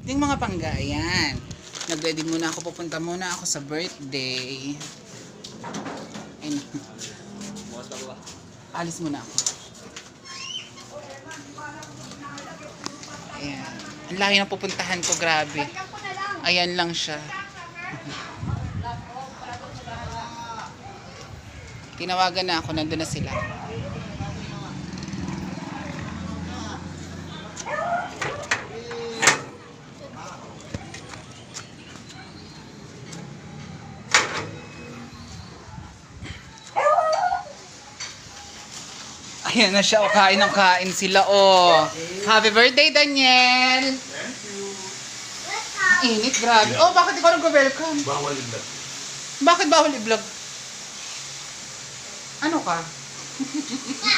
Yung mga pangga, ayan. Nag-ready muna ako, pupunta muna ako sa birthday. Ayun. Alis muna ako. Ayan. Ang laki ng pupuntahan ko, grabe. Ayan lang siya. Tinawagan na ako, nandun na sila. Ayan na siya, o kain ng kain sila, oh. Happy birthday, Daniel! Init, grabe. Oh, bakit ikaw nag-welcome? Bawal na. Bakit bawal i-vlog? Ano ka?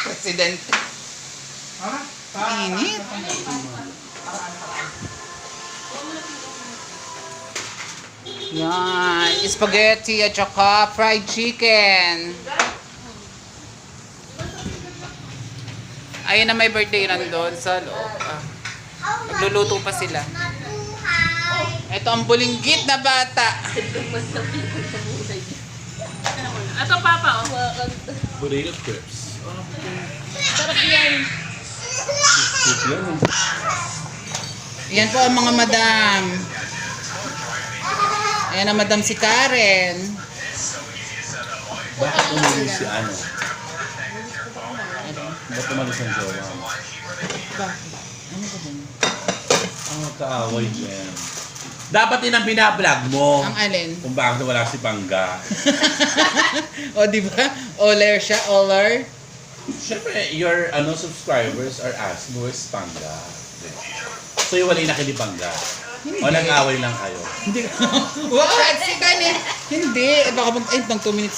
Presidente. Init. Yan, spaghetti at saka fried chicken. Ayun na may birthday nandun sa loob. Nagluluto pa sila. Ito ang bulinggit na bata. Ito, Papa, oh. Potato chips. Sarap yan. Yan po ang mga madam. Ayan ang madam si Karen. Bakit umalis si ano? Ba't umalis ang jowa? Bakit? Ano ba din? Ang kaaway dyan. Dapat din ang binablog mo. Ang alin? Kung bakit wala si Pangga. O, di ba? Oler siya, oler. Siyempre, your subscribers are asking where's Pangga. So, yung wala na kay Pangga. O nag-away lang kayo. Hindi. What? Si Karen. Hindi. Baka mag-end ng 2 minutes.